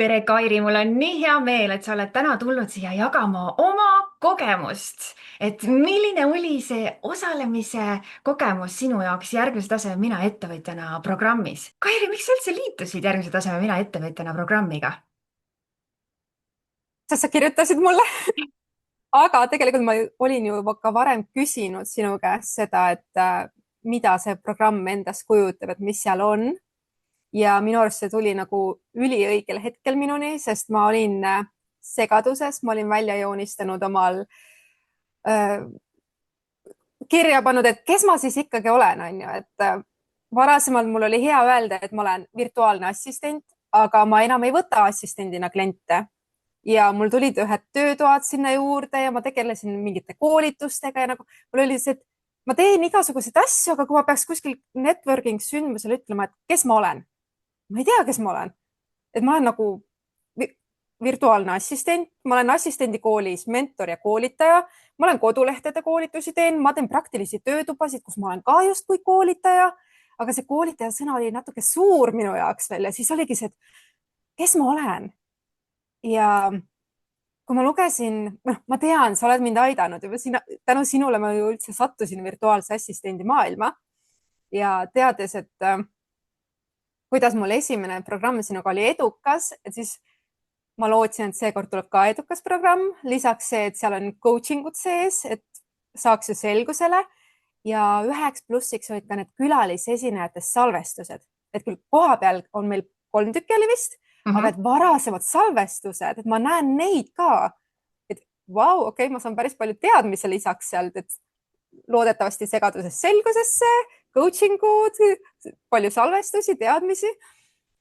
tere, Kairi, mul on nii hea meel, et sa oled täna tulnud siia jagama oma kogemust. Et milline oli see osalemise kogemus sinu jaoks Järgmise taseme mina ettevõtjana programmis? Kairi, miks sa üldse liitusid Järgmise taseme mina ettevõtjana programmiga? Sest sa kirjutasid mulle, aga tegelikult ma olin ju ka varem küsinud sinu käest seda, et mida see programm endast kujutab, et mis seal on. Ja minu arust see tuli nagu üliõigel hetkel minuni, sest ma olin segaduses, ma olin välja joonistanud omal kirja pannud, et kes ma siis ikkagi olen, on ju, et varasemalt mul oli hea öelda, et ma olen virtuaalne assistent, aga ma enam ei võta assistendina kliente ja mul tulid ühed töötoad sinna juurde ja ma tegelesin mingite koolitustega ja nagu mul oli see, et ma teen igasuguseid asju, aga kui ma peaks kuskil networking sündmusel ütlema, et kes ma olen, ma ei tea, kes ma olen, et ma olen nagu virtuaalne assistent, ma olen assistendi koolis mentor ja koolitaja, ma olen kodulehtede koolitusi teen, ma teen praktilisi töötubasid, kus ma olen ka justkui koolitaja, aga see koolitaja sõna oli natuke suur minu jaoks veel ja siis oligi see, et kes ma olen. Ja kui ma lugesin, ma tean, sa oled mind aidanud juba tänu sinule ma ju üldse sattusin virtuaalse assistendi maailma ja teades, et kuidas mul esimene programm sinuga oli edukas, et siis ma lootsin, et seekord tuleb ka edukas programm. Lisaks see, et seal on coaching ud sees, et saaks ju selgusele ja üheks plussiks olid ka need külalisesinejate salvestused, et küll koha peal on meil 3 tükki oli vist, aga et varasemad salvestused, et ma näen neid ka, et vau, okei, ma saan päris palju teadmise lisaks sealt, et loodetavasti segadusest selgusesse, coaching ud, palju salvestusi, teadmisi,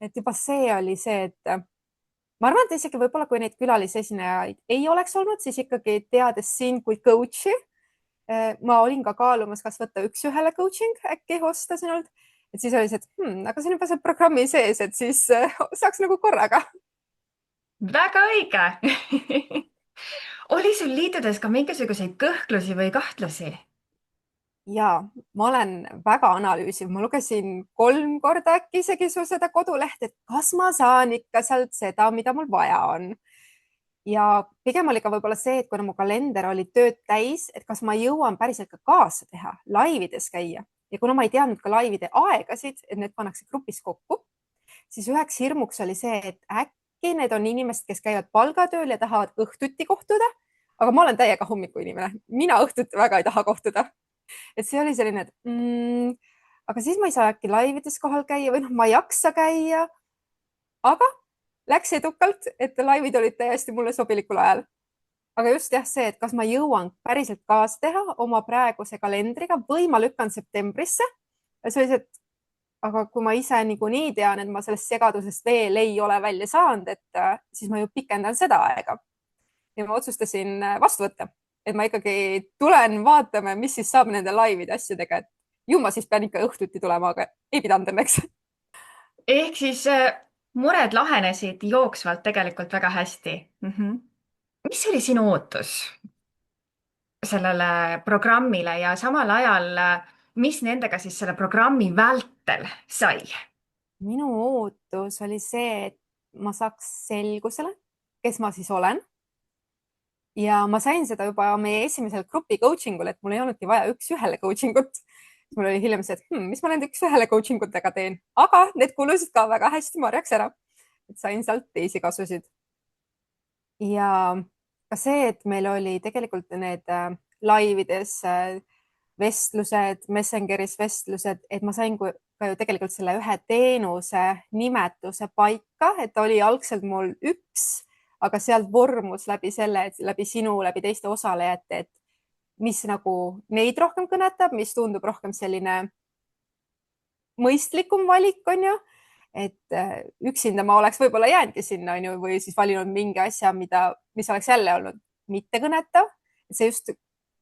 et juba see oli see, et ma arvan, et isegi võib-olla, kui neid külalisesinejaid ei oleks olnud, siis ikkagi teades sind kui coach'i, ma olin ka kaalumas, kas võtta üks-ühele coaching äkki osta sinult, et siis oli see, et aga see on juba see programmi sees, et siis saaks nagu korraga. Väga õige. Oli sul liitudes ka mingisuguseid kõhklusi või kahtlusi? Ja ma olen väga analüüsiv, ma lugesin 3 korda äkki isegi su seda kodulehte, et kas ma saan ikka sealt seda, mida mul vaja on. Ja pigem oli ka võib-olla see, et kuna mu kalender oli tööd täis, et kas ma jõuan päriselt ka kaasa teha, laivides käia ja kuna ma ei teadnud ka laivide aegasid, et need pannakse grupis kokku, siis üheks hirmuks oli see, et äkki need on inimesed, kes käivad palgatööl ja tahavad õhtuti kohtuda, aga ma olen täiega hommikuinimene, mina õhtuti väga ei taha kohtuda. Et see oli selline, et aga siis ma ei saa äkki laivides kohal käia või noh, ma ei jaksa käia, aga läks edukalt, et laivid olid täiesti mulle sobilikul ajal. Aga just jah, see, et kas ma jõuan päriselt kaasa teha oma praeguse kalendriga või ma lükkan septembrisse. See oli see, et aga kui ma ise niikuinii tean, et ma sellest segadusest veel ei ole välja saanud, et siis ma ju pikendan seda aega. Ja ma otsustasin vastu võtta, et ma ikkagi tulen, vaatame, mis siis saab nende laivide asjadega, et ju ma siis pean ikka õhtuti tulema, aga ei pidanud õnneks. Ehk siis mured lahenesid jooksvalt tegelikult väga hästi. Mis oli sinu ootus sellele programmile ja samal ajal, mis nendega siis selle programmi vältel sai? Minu ootus oli see, et ma saaks selgusele, kes ma siis olen. Ja ma sain seda juba meie esimesel grupi coaching ul, et mul ei olnudki vaja üks-ühele coaching ut. Mul oli hiljem see, et mis ma nende üks-ühele coaching utega teen, aga need kulusid ka väga hästi marjaks ära. Et sain sealt teisi kasusid. Ja ka see, et meil oli tegelikult need laivides vestlused, Messengeris vestlused, et ma sain ka ju tegelikult selle ühe teenuse nimetuse paika, et oli algselt mul üks, aga sealt vormus läbi selle, et läbi sinu, läbi teiste osalejate, et mis nagu neid rohkem kõnetab, mis tundub rohkem selline mõistlikum valik, on ju, et üksinda ma oleks võib-olla jäänudki sinna, on ju, või siis valinud mingi asja, mis oleks jälle olnud mitte kõnetav. See just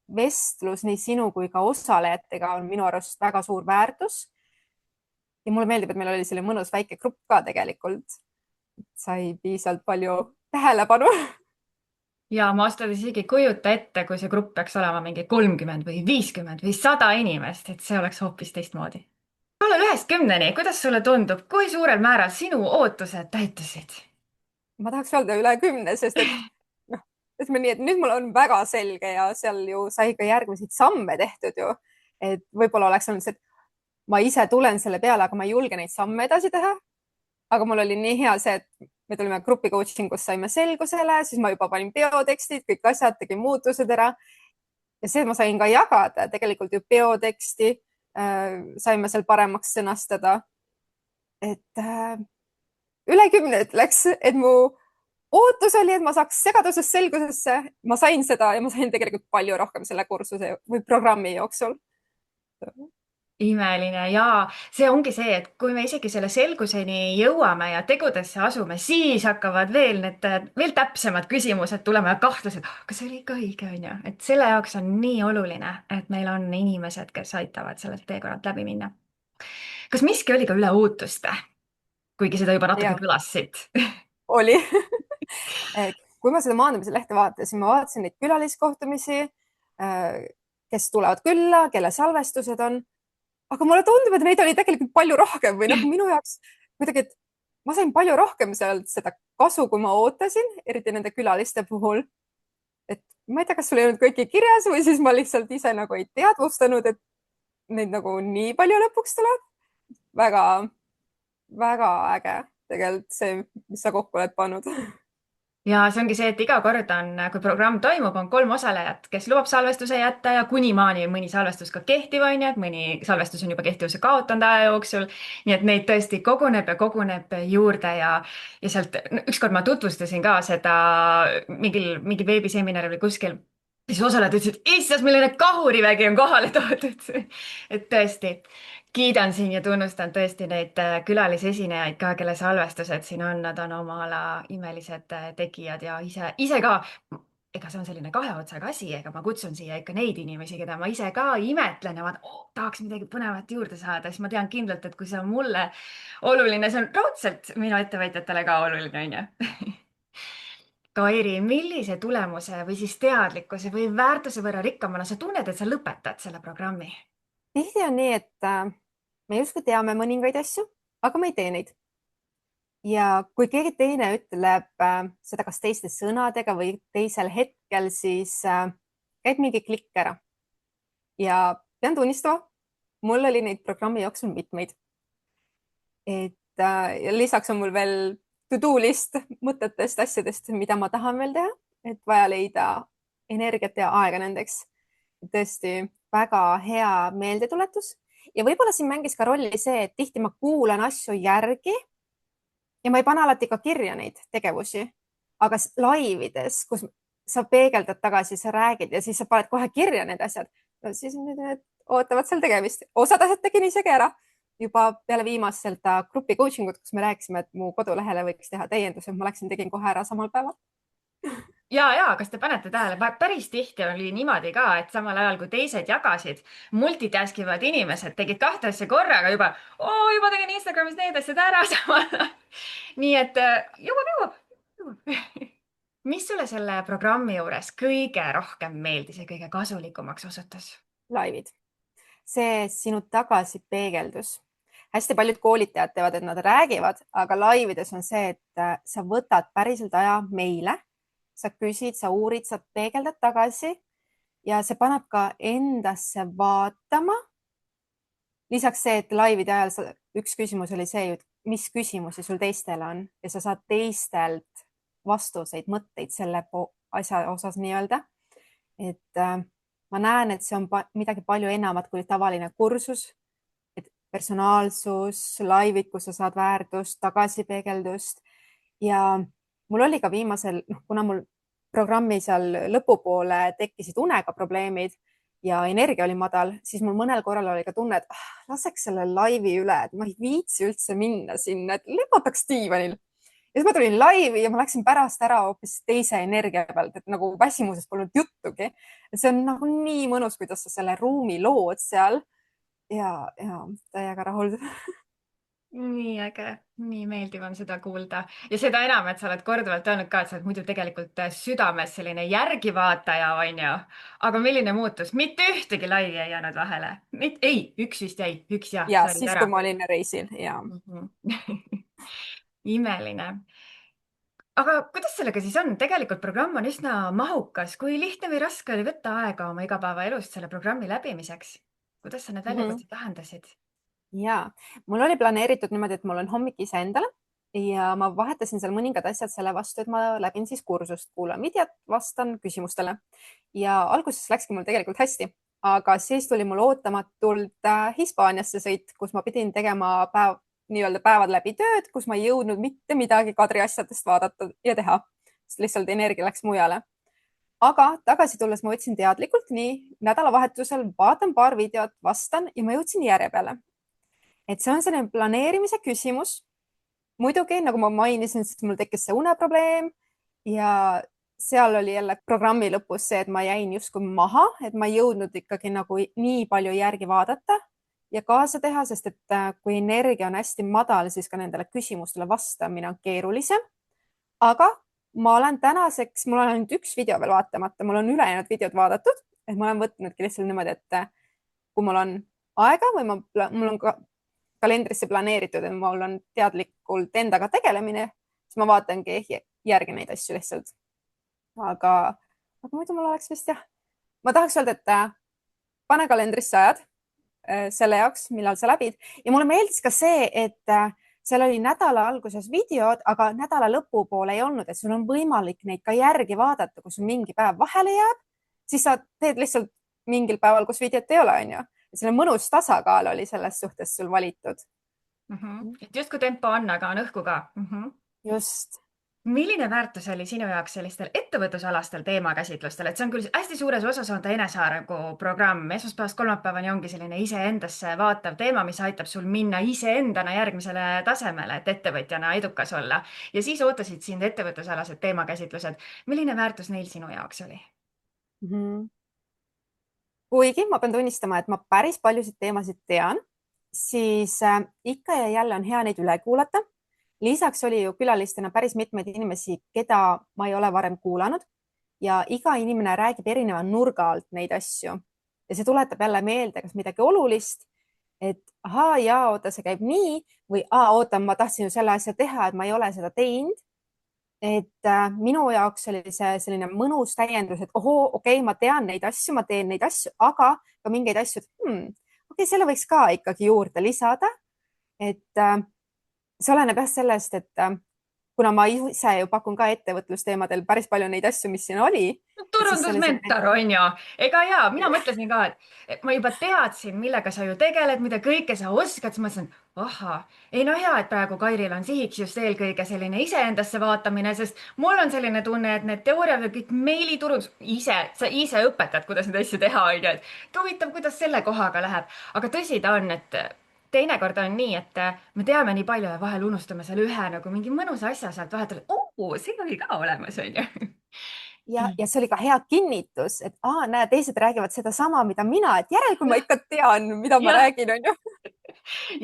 vestlus nii sinu kui ka osalejatega on minu arust väga suur väärtus. Ja mulle meeldib, et meil oli selline mõnus väike grupp ka tegelikult. Sai piisavalt palju tähelepanu. Ja ma ausalt öeldes isegi ei kujuta ette, kui see grupp peaks olema mingi 30 või 50 või 100 inimest, et see oleks hoopis teistmoodi. Skaalal 1-10, kuidas sulle tundub, kui suurel määral sinu ootused täitusid? ma tahaks öelda üle 10, sest et noh, ütleme nii, et nüüd mul on väga selge ja seal ju sai ka järgmiseid samme tehtud ju. et võib-olla oleks olnud see, et ma ise tulen selle peale, aga ma ei julge neid samme edasi teha. aga mul oli nii hea see, et me tulime grupi coaching us, saime selgusele, siis ma juba panin peotekstid, kõik asjad, tegin muutused ära. ja see ma sain ka jagada, tegelikult ju peoteksti saime seal paremaks sõnastada. et üle 10 ütleks, et mu ootus oli, et ma saaks segadusest selgusesse. ma sain seda ja ma sain tegelikult palju rohkem selle kursuse või programmi jooksul. imeline ja see ongi see, et kui me isegi selle selguseni jõuame ja tegudesse asume, siis hakkavad veel need veel täpsemad küsimused tulema ja kahtlused, kas see oli ikka õige, onju. et selle jaoks on nii oluline, et meil on inimesed, kes aitavad sellelt teekonnalt läbi minna. kas miski oli ka üle ootuste, kuigi seda juba natuke ja kõlas siit? oli kui ma seda maandumise lehte vaatasin, ma vaatasin neid külaliskohtumisi, kes tulevad külla, kelle salvestused on. aga mulle tundub, et neid oli tegelikult palju rohkem või nagu minu jaoks kuidagi, et ma sain palju rohkem sealt seda kasu, kui ma ootasin, eriti nende külaliste puhul. et ma ei tea, kas sul ei olnud kõiki kirjas või siis ma lihtsalt ise nagu ei teadvustanud, et neid nagu nii palju lõpuks tuleb. väga, väga äge tegelikult see, mis sa kokku oled pannud. ja see ongi see, et iga kord on, kui programm toimub, on 3 osalejat, kes lubab salvestuse jätta ja kunimaani on mõni salvestus ka kehtiv, on ju, et mõni salvestus on juba kehtivuse kaotanud aja jooksul. nii et neid tõesti koguneb ja koguneb juurde ja sealt ükskord ma tutvustasin ka seda mingil veebiseminaril või kuskil. siis osalejad ütlesid, issand, milline kahurivägi on kohale toodud. et tõesti kiidan siin ja tunnustan tõesti neid külalisesinejaid ka, kelle salvestused siin on, nad on oma ala imelised tegijad ja ise ka, ega see on selline kahe otsaga asi, ega ma kutsun siia ikka neid inimesi, keda ma ise ka imetlen ja vaatan oh,, tahaks midagi põnevat juurde saada, siis ma tean kindlalt, et kui see on mulle oluline, see on raudselt minu ettevõtjatele ka oluline, onju. Kairi, millise tulemuse või siis teadlikkuse või väärtuse võrra rikkamana sa tunned, et sa lõpetad selle programmi? tihti on nii, et me justkui teame mõningaid asju, aga me ei tee neid. ja kui keegi teine ütleb seda kas teiste sõnadega või teisel hetkel, siis käib mingi klikk ära. ja pean tunnistama, mul oli neid programmi jooksul mitmeid. et ja lisaks on mul veel to-do list mõtetest, asjadest, mida ma tahan veel teha, et vaja leida energiat ja aega nendeks. tõesti väga hea meeldetuletus ja võib-olla siin mängis ka rolli see, et tihti ma kuulan asju järgi ja ma ei pane alati ka kirja neid tegevusi, aga laivides, kus sa peegeldad tagasi, sa räägid ja siis sa paned kohe kirja need asjad no,, siis need ootavad seal tegemist. osad asjad tegin isegi ära juba peale viimast seda grupi coaching ut, kus me rääkisime, et mu kodulehele võiks teha täienduse, ma läksin, tegin kohe ära samal päeval. ja kas te panete tähele, päris tihti oli niimoodi ka, et samal ajal kui teised jagasid, multitask ivad inimesed tegid 2 asja korraga juba tegin Instagramis need asjad ära samal ajal. nii et jõuab. mis sulle selle programmi juures kõige rohkem meeldis ja kõige kasulikumaks osutus? laivid, see sinu tagasipeegeldus. hästi paljud koolitajad teevad, et nad räägivad, aga laivides on see, et sa võtad päriselt aja meile, sa küsid, sa uurid, sa peegeldad tagasi ja see paneb ka endasse vaatama. lisaks see, et laivide ajal üks küsimus oli see, et mis küsimusi sul teistele on ja sa saad teistelt vastuseid, mõtteid selle asja osas nii-öelda. et ma näen, et see on midagi palju enamat kui tavaline kursus, et personaalsus, laivid, kus sa saad väärtust, tagasipeegeldust ja mul oli ka viimasel, kuna mul programmi seal lõpupoole tekkisid unega probleemid ja energia oli madal, siis mul mõnel korral oli ka tunne, et laseks selle laivi üle, et ma ei viitsi üldse minna sinna, et lepataks diivanil. ja siis ma tulin laivi ja ma läksin pärast ära hoopis teise energia pealt, et nagu väsimusest polnud juttugi. see on nagu nii mõnus, kuidas sa selle ruumi lood seal ja täiega rahul. nii äge, nii meeldiv on seda kuulda ja seda enam, et sa oled korduvalt öelnud ka, et sa oled muidu tegelikult südames selline järgivaataja, onju. aga milline muutus, mitte ühtegi laivi ei jäänud vahele. ei, üks vist jäi, üks jah. ja siis, kui ma olin reisil ja. imeline. aga kuidas sellega siis on? tegelikult programm on üsna mahukas. kui lihtne või raske oli võtta aega oma igapäevaelust selle programmi läbimiseks? kuidas sa need Mhm. väljakutsed lahendasid? Ja mul oli planeeritud niimoodi, et mul on hommik iseendale ja ma vahetasin seal mõningad asjad selle vastu, et ma läbin siis kursust, kuulan videot, vastan küsimustele ja alguses läkski mul tegelikult hästi, aga siis tuli mul ootamatult Hispaaniasse sõit, kus ma pidin tegema nii-öelda päevad läbi tööd, kus ma ei jõudnud mitte midagi Kadri asjadest vaadata ja teha, sest lihtsalt energia läks mujale. Aga tagasi tulles ma võtsin teadlikult nii nädalavahetusel, vaatan paar videot, vastan ja ma jõudsin järje peale, et see on selline planeerimise küsimus. Muidugi, nagu ma mainisin, siis mul tekkis see uneprobleem ja seal oli jälle programmi lõpus see, et ma jäin justkui maha, et ma ei jõudnud ikkagi nagu nii palju järgi vaadata ja kaasa teha, sest et kui energia on hästi madal, siis ka nendele küsimustele vastamine on keerulisem. Aga ma olen tänaseks, mul on ainult üks video veel vaatamata, mul on ülejäänud videod vaadatud, et ma olen võtnudki lihtsalt niimoodi, et kui mul on aega või mul on ka kalendrisse planeeritud, et mul on teadlikult endaga tegelemine, siis ma vaatangi järgi neid asju lihtsalt. Aga muidu mul oleks vist jah, ma tahaks öelda, et pane kalendrisse ajad selle jaoks, millal sa läbid ja mulle meeldis ka see, et seal oli nädala alguses videod, aga nädala lõpupoole ei olnud, et sul on võimalik neid ka järgi vaadata, kui sul mingi päev vahele jääb, siis sa teed lihtsalt mingil päeval, kus videot ei ole, on ju. Selle mõnus tasakaal oli selles suhtes sul valitud. Et justkui tempo on, aga on õhku ka. Just. Milline väärtus oli sinu jaoks sellistel ettevõtlusalastel teemakäsitlustel, et see on küll hästi suures osas on ta enesearengu programm, esmaspäevast kolmapäevani ongi selline iseendasse vaatav teema, mis aitab sul minna iseendana järgmisele tasemele, et ettevõtjana edukas olla. Ja siis ootasid sind ettevõtlusalased teemakäsitlused. Milline väärtus neil sinu jaoks oli? Kuigi ma pean tunnistama, et ma päris paljusid teemasid tean, siis ikka ja jälle on hea neid üle kuulata. Lisaks oli ju külalistena päris mitmeid inimesi, keda ma ei ole varem kuulanud ja iga inimene räägib erineva nurga alt neid asju ja see tuletab jälle meelde, kas midagi olulist, et ahaa, ja oota, see käib nii või oota, ma tahtsin ju selle asja teha, et ma ei ole seda teinud. Et minu jaoks oli see selline mõnus täiendus, et ohoo, okei, ma tean neid asju, ma teen neid asju, aga ka mingeid asju, okei, selle võiks ka ikkagi juurde lisada. Et see oleneb jah sellest, et kuna ma ise ju pakun ka ettevõtlusteemadel päris palju neid asju, mis siin oli. turundusmentor on ju, ega jaa, mina mõtlesin ka, et ma juba teadsin, millega sa ju tegeled, mida kõike sa oskad, siis mõtlesin, ahah, ei no hea, et praegu Kairil on sihiks just eelkõige selline iseendasse vaatamine, sest mul on selline tunne, et need teooriad ja kõik meiliturundus, sa ise õpetad, kuidas neid asju teha, on ju, et huvitav, kuidas selle kohaga läheb, aga tõsi ta on, et teinekord on nii, et me teame nii palju ja vahel unustame seal ühe nagu mingi mõnusa asja sealt vahetada, see oli ka olemas, on ju. Ja see oli ka hea kinnitus, et näe, teised räägivad sedasama, mida mina, et järelikult ma ikka tean, mida ma räägin, on ju.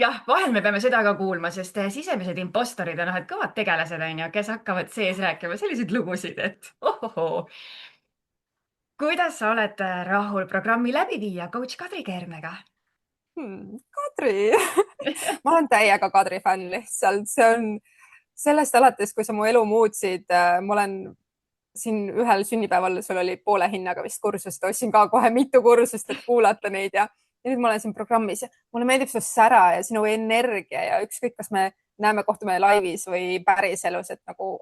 Jah, vahel me peame seda ka kuulma, sest sisemised impostorid on kõvad tegelased, on ju, kes hakkavad sees rääkima selliseid lugusid, et ohohoo. Kuidas sa oled rahul programmi läbiviija coach Kadri Keermega? Kadri ma olen täiega Kadri fänn lihtsalt, see on sellest alates, kui sa mu elu muutsid, ma olen siin ühel sünnipäeval, sul oli poole hinnaga vist kursus, ostsin ka kohe mitu kursust, et kuulata neid ja nüüd ma olen siin programmis ja mulle meeldib su sära ja sinu energia ja ükskõik, kas me kohtume laivis või päriselus, et nagu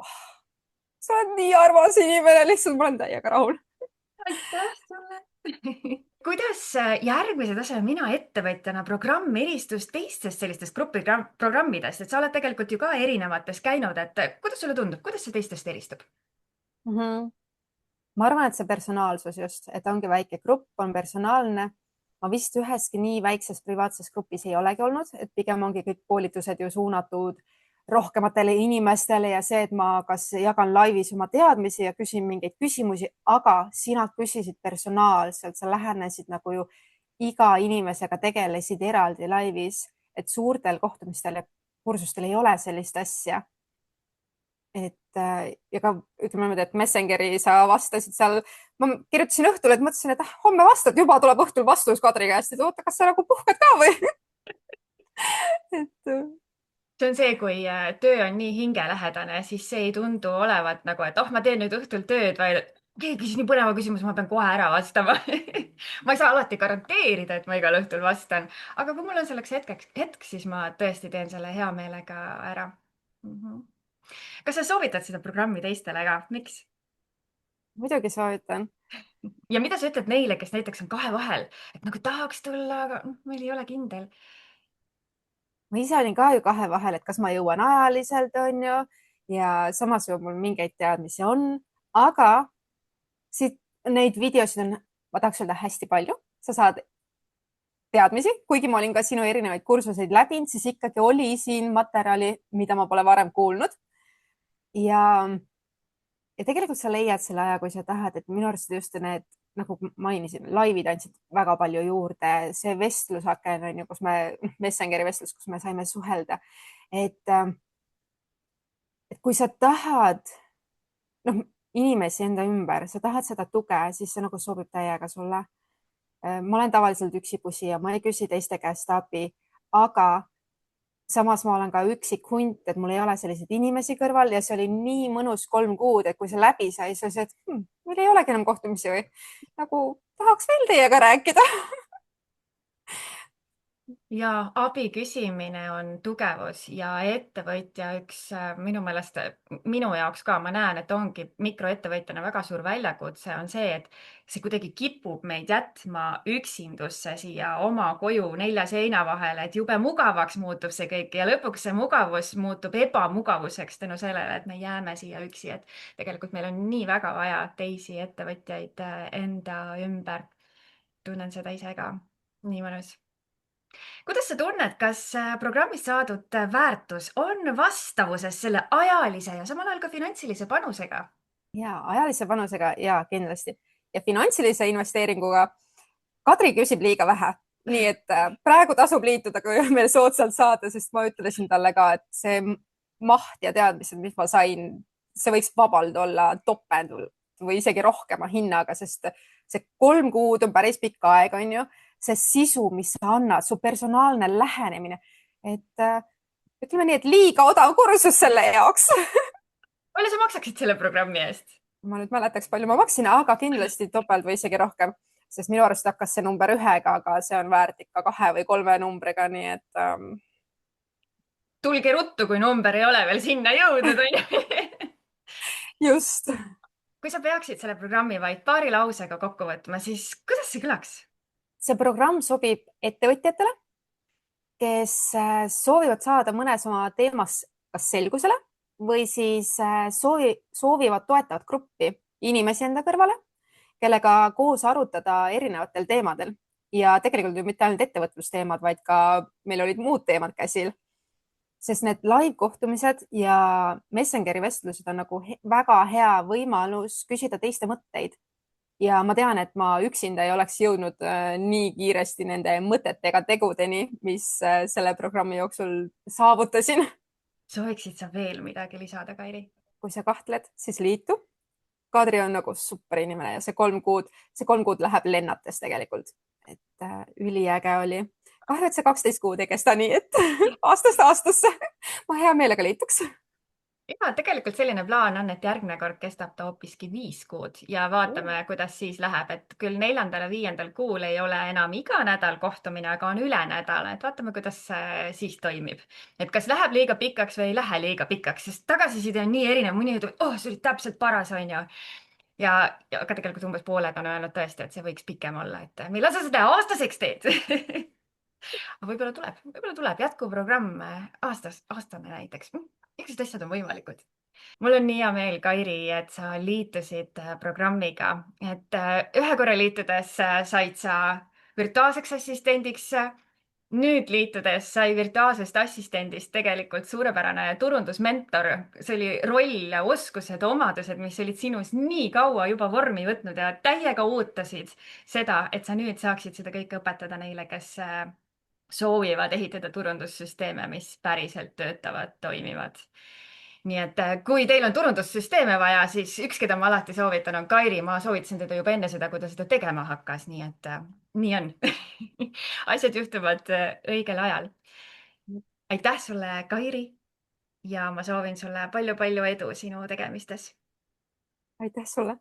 sa oled nii armas inimene, lihtsalt ma olen täiega rahul. Aitäh sulle! Kuidas järgmise taseme mina ettevõtjana programm eristus teistest sellistest grupiprogrammidest, et sa oled tegelikult ju ka erinevates käinud, et kuidas sulle tundub, kuidas see teistest eristub? Ma arvan, et see personaalsus just, et ongi väike grupp, on personaalne. Ma vist üheski nii väikses privaatses grupis ei olegi olnud, et pigem ongi kõik koolitused ju suunatud rohkematele inimestele ja see, et ma kas jagan laivis oma teadmisi ja küsin mingeid küsimusi, aga sina küsisid personaalselt, sa lähenesid nagu ju iga inimesega tegelesid eraldi laivis, et suurtel kohtumistel ja kursustel ei ole sellist asja. Et ja ka ütleme niimoodi, et Messengeri sa vastasid seal, ma kirjutasin õhtul, et mõtlesin, et homme vastad, juba tuleb õhtul vastus Kadri käest, et oota, kas sa nagu puhkad ka või? see on see, kui töö on nii hingelähedane, siis see ei tundu olevat nagu, et oh, ma teen nüüd õhtul tööd, vaid keegi küsis nii põneva küsimuse, ma pean kohe ära vastama ma ei saa alati garanteerida, et ma igal õhtul vastan, aga kui mul on selleks hetk, siis ma tõesti teen selle hea meelega ära mm. -hmm. kas sa soovitad seda programmi teistele ka, miks? muidugi soovitan. ja mida sa ütled neile, kes näiteks on kahevahel, et nagu tahaks tulla, aga meil ei ole kindel? ma ise olin ka ju kahe vahel, et kas ma jõuan ajaliselt, onju, ja samas ju mul mingeid teadmisi on, aga siit neid videosid on, ma tahaks öelda hästi palju, sa saad teadmisi, kuigi ma olin ka sinu erinevaid kursuseid läbinud, siis ikkagi oli siin materjali, mida ma pole varem kuulnud. ja, ja tegelikult sa leiad selle aja, kui sa tahad, et minu arust just need, nagu mainisin, laivid andsid väga palju juurde, see vestlusaken on ju, kus me, Messengeri vestlus, kus me saime suhelda, et, et kui sa tahad, noh, inimesi enda ümber, sa tahad seda tuge, siis see nagu sobib täiega sulle. ma olen tavaliselt üksipusija, ma ei küsi teiste käest abi, aga samas ma olen ka üksik hunt, et mul ei ole selliseid inimesi kõrval ja see oli nii mõnus 3 kuud, et kui see läbi sai, siis oli see, et meil ei olegi enam kohtumisi või nagu tahaks veel teiega rääkida. ja abi küsimine on tugevus ja ettevõtja üks minu meelest, minu jaoks ka, ma näen, et ongi mikroettevõtjana väga suur väljakutse on see, et see kuidagi kipub meid jätma üksindusse siia oma koju 4 seina vahele, et jube mugavaks muutub see kõik ja lõpuks see mugavus muutub ebamugavuseks tänu sellele, et me jääme siia üksi, et tegelikult meil on nii väga vaja teisi ettevõtjaid enda ümber. tunnen seda ise ka, nii mõnus. Kuidas sa tunned, kas programmist saadud väärtus on vastavuses selle ajalise ja samal ajal ka finantsilise panusega? ja ajalise panusega ja kindlasti ja finantsilise investeeringuga. Kadri küsib liiga vähe, nii et praegu tasub liituda, kui on veel soodsalt saada, sest ma ütlesin talle ka, et see maht ja teadmised, mis ma sain, see võiks vabalt olla topelt või isegi rohkema hinnaga, sest see 3 kuud on päris pikk aeg, on ju, see sisu, mis sa annad, su personaalne lähenemine, et ütleme nii, et liiga odav kursus selle jaoks. palju sa maksaksid selle programmi eest? ma nüüd mäletaks, palju ma maksin, aga kindlasti topelt või isegi rohkem, sest minu arust hakkas see number 1-ga, aga see on väärt ikka 2 või 3 numbriga, nii et tulge ruttu, kui number ei ole veel sinna jõudnud, onju. just. kui sa peaksid selle programmi vaid paari lausega kokku võtma, siis kuidas see kõlaks? see programm sobib ettevõtjatele, kes soovivad saada mõnes oma teemas kas selgusele või siis soovivad toetavat gruppi inimesi enda kõrvale, kellega koos arutada erinevatel teemadel ja tegelikult ju mitte ainult ettevõtlusteemad, vaid ka meil olid muud teemad käsil, sest need live kohtumised ja Messengeri vestlused on nagu väga hea võimalus küsida teiste mõtteid. ja ma tean, et ma üksinda ei oleks jõudnud nii kiiresti nende mõtetega tegudeni, mis selle programmi jooksul saavutasin. sooviksid sa veel midagi lisada, Kairi? kui sa kahtled, siis liitu. Kadri on nagu super inimene ja see 3 kuud läheb lennates tegelikult, et üliäge oli. kahju, et see 12 kuud ei kesta nii, et aastast aastasse ma hea meelega liituks. ja tegelikult selline plaan on, et järgmine kord kestab ta hoopiski 5 kuud ja vaatame, kuidas siis läheb, et küll 4.-5. kuul ei ole enam iga nädal kohtumine, aga on üle nädala, et vaatame, kuidas see siis toimib. et kas läheb liiga pikaks või ei lähe liiga pikaks, sest tagasiside on nii erinev, mõni ütleb, oh, see oli täpselt paras, onju. ja aga tegelikult umbes pooled on öelnud tõesti, et see võiks pikem olla, et millal sa seda aastaseks teed võib-olla tuleb jätkuprogramm aastane näiteks. Igasugused asjad on võimalikud. mul on nii hea meel, Kairi, et sa liitusid programmiga, et ühe korra liitudes said sa virtuaalseks assistendiks. nüüd liitudes sai virtuaalsest assistendist tegelikult suurepärane turundusmentor. see oli roll, oskused, omadused, mis olid sinus nii kaua juba vormi võtnud ja täiega ootasid seda, et sa nüüd saaksid seda kõike õpetada neile, kes soovivad ehitada turundussüsteeme, mis päriselt töötavad, toimivad. nii et kui teil on turundussüsteeme vaja, siis üks, keda ma alati soovitan, on Kairi. ma soovitasin teda juba enne seda, kui ta seda tegema hakkas, nii et nii on asjad juhtuvad õigel ajal. aitäh sulle, Kairi, ja ma soovin sulle palju-palju edu sinu tegemistes. aitäh sulle.